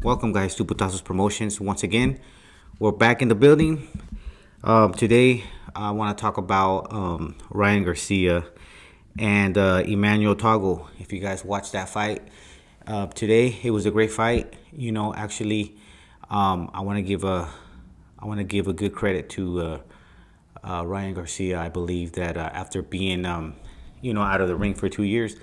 Welcome, guys, to Putazos Promotions. Once again, we're back in the building. Today, I want to talk about Ryan Garcia and Emmanuel Toggle. If you guys watched that fight today, it was a great fight. Actually, I want to give a good credit to Ryan Garcia. I believe that after being out of the ring for 2 years,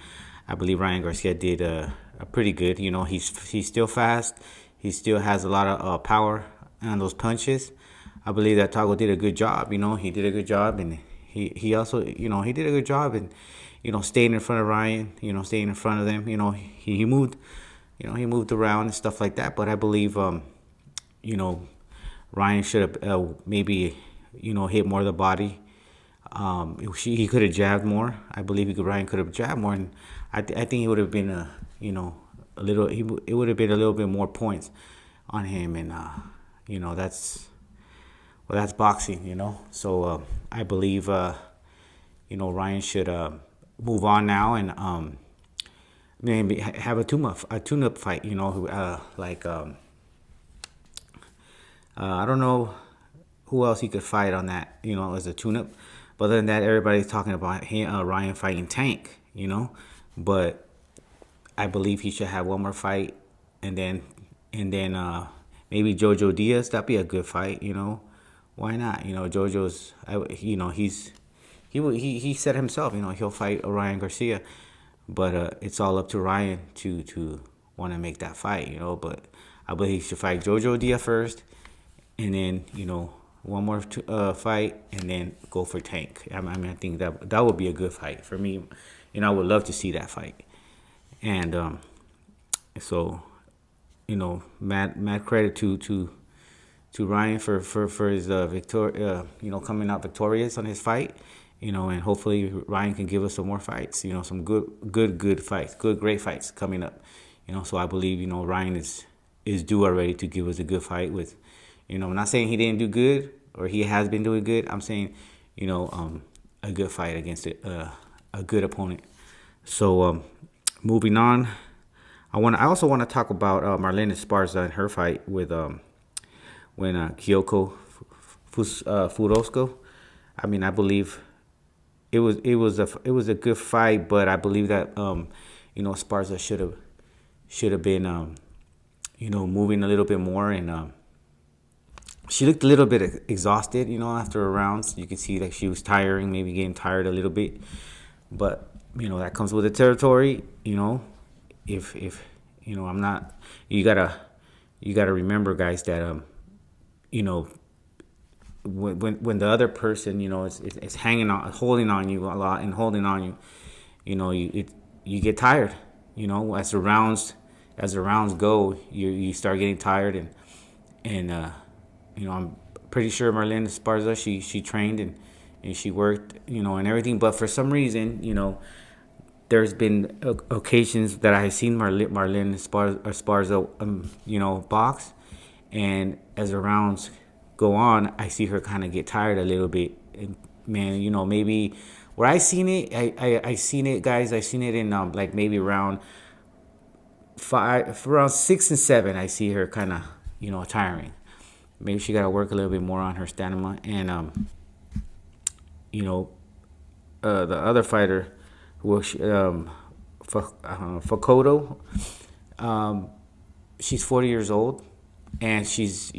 I believe Ryan Garcia did a pretty good. He's still fast. He still has a lot of power on those punches. I believe that Tago did a good job. He did a good job, and he also he did a good job, and staying in front of Ryan. Staying in front of them. He moved. He moved around and stuff like that. But I believe you know Ryan should have maybe hit more of the body. He could have jabbed more. I believe Ryan could have jabbed more, and I think he would have been a little. It would have been a little bit more points on him, and that's boxing. So I believe Ryan should move on now and maybe have a tune-up fight. I don't know who else he could fight on that, as a tune-up. But other than that, everybody's talking about Ryan fighting Tank, But I believe he should have one more fight, and then maybe Jojo Diaz. That'd be a good fight, Why not? Jojo's, he said himself, he'll fight Ryan Garcia, but it's all up to Ryan to want to make that fight, But I believe he should fight Jojo Diaz first, and then one more fight, and then go for Tank. I think that would be a good fight for me. I would love to see that fight. And so, mad credit to Ryan for his victory. Coming out victorious on his fight. And hopefully Ryan can give us some more fights. Some good fights, great fights coming up. So I believe Ryan is due already to give us a good fight with. I'm not saying he didn't do good or he has been doing good. I'm saying, a good fight against a good opponent. So moving on, I also want to talk about Marlen Esparza and her fight with when Kyoko Furosco. I believe it was a good fight, but I believe that Esparza should have been moving a little bit more, and she looked a little bit exhausted, after her rounds. You could see that she was tiring, maybe getting tired a little bit. But, that comes with the territory, If I'm not, you gotta remember, guys, that when the other person, is hanging on, holding on you a lot and holding on you, you get tired, as the rounds go, you start getting tired, and I'm pretty sure Marlen Esparza, she trained and she worked, and everything. But for some reason, there's been occasions that I have seen Marlen Esparza, box, and as the rounds go on, I see her kind of get tired a little bit. And man, maybe where I seen it, I seen it, guys. I seen it in like maybe around 6 and 7. I see her kind of tiring. Maybe she got to work a little bit more on her stamina. And, the other fighter, Fakoto, she's 40 years old. And she's,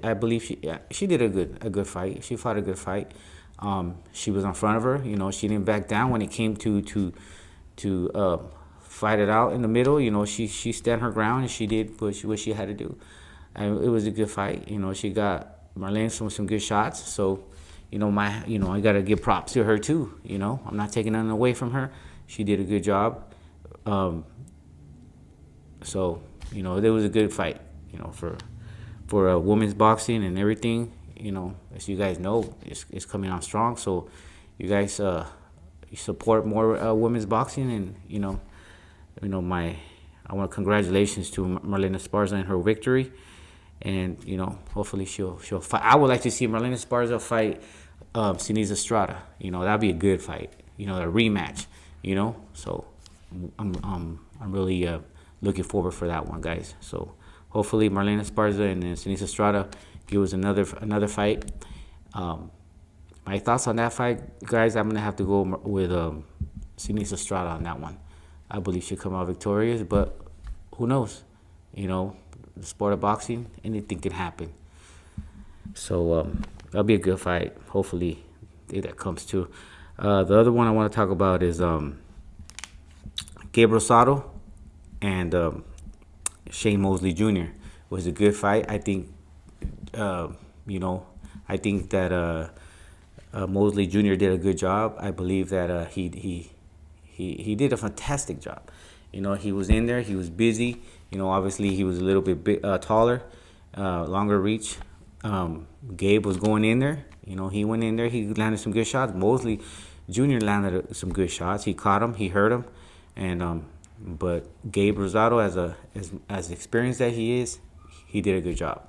I believe she did a good fight. She fought a good fight. She was in front of her. She didn't back down when it came to fight it out in the middle. She stand her ground, and she did what she had to do. And it was a good fight. She got Marlen some good shots. So, I gotta give props to her too. I'm not taking nothing away from her. She did a good job. So, it was a good fight. For women's boxing and everything. As you guys know, it's coming on strong. So, you guys you support more women's boxing, and I want congratulations to Marlen Esparza and her victory. And hopefully she'll fight. I would like to see Marlen Esparza fight Sinise Estrada. That'd be a good fight. A rematch. So I'm really looking forward for that one, guys. So hopefully Marlen Esparza and Sinisa Estrada give us another fight. My thoughts on that fight, guys, I'm gonna have to go with Sinisa Estrada on that one. I believe she'll come out victorious, but who knows? You know, the sport of boxing, anything can happen. So that'll be a good fight. Hopefully, that comes to. The other one I want to talk about is Gabe Rosado and Shane Mosley Jr. It was a good fight. I think, I think that Mosley Jr. did a good job. I believe that he did a fantastic job. You know, he was in there. He was busy. You know, obviously he was a little bit taller, longer reach. Gabe was going in there. You know, he went in there. He landed some good shots. Mosley Jr. landed some good shots. He caught him. He hurt him. And but Gabe Rosado, as experienced that he is, he did a good job.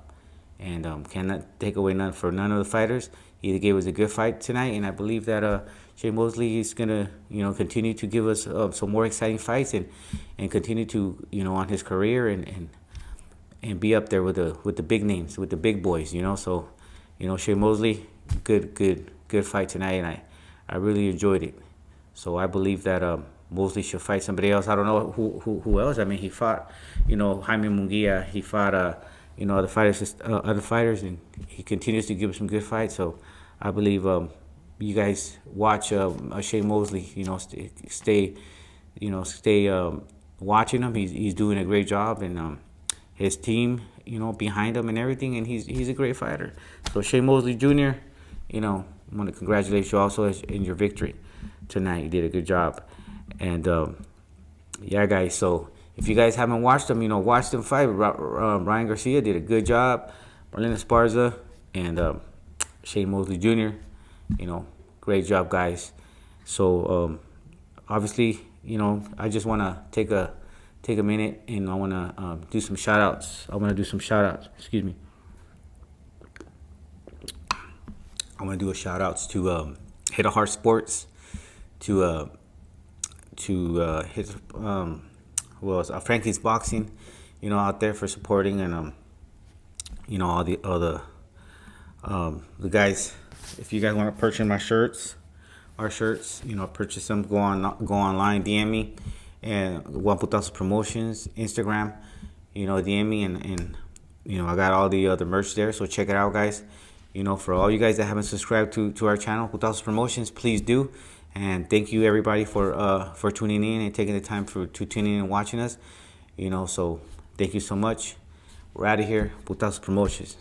And cannot take away none of the fighters. He gave us a good fight tonight, and I believe that Shane Mosley is gonna, continue to give us some more exciting fights and continue to, on his career and be up there with the big names, with the big boys, So, Shane Mosley, good fight tonight, and I really enjoyed it. So I believe that Mosley should fight somebody else. I don't know who else. I mean, he fought, Jaime Munguia. He fought, other fighters, and he continues to give some good fights. So I believe you guys watch Shane Mosley. Stay watching him. He's doing a great job, and his team, behind him and everything, and he's a great fighter. So Shane Mosley Jr., I want to congratulate you also in your victory tonight. You did a good job. And yeah, guys, so if you guys haven't watched them, watch them fight. Ryan Garcia did a good job. Marlen Esparza and Shane Mosley Jr., great job, guys. So obviously, I just want to take a minute, and I want to do some shout outs. Excuse me. I want to do a shout outs to Hit a Heart Sports, to his who else? Frankie's Boxing, out there for supporting, and all the guys. If you guys want to purchase our shirts, purchase them. Go online, DM me, and Juan Putazo Promotions Instagram, DM me, and I got all the other merch there. So check it out, guys. For all you guys that haven't subscribed to our channel, Putazo Promotions, please do. And thank you, everybody, for tuning in and taking the time to tune in and watching us. So thank you so much. We're out of here. Putazo Promotions.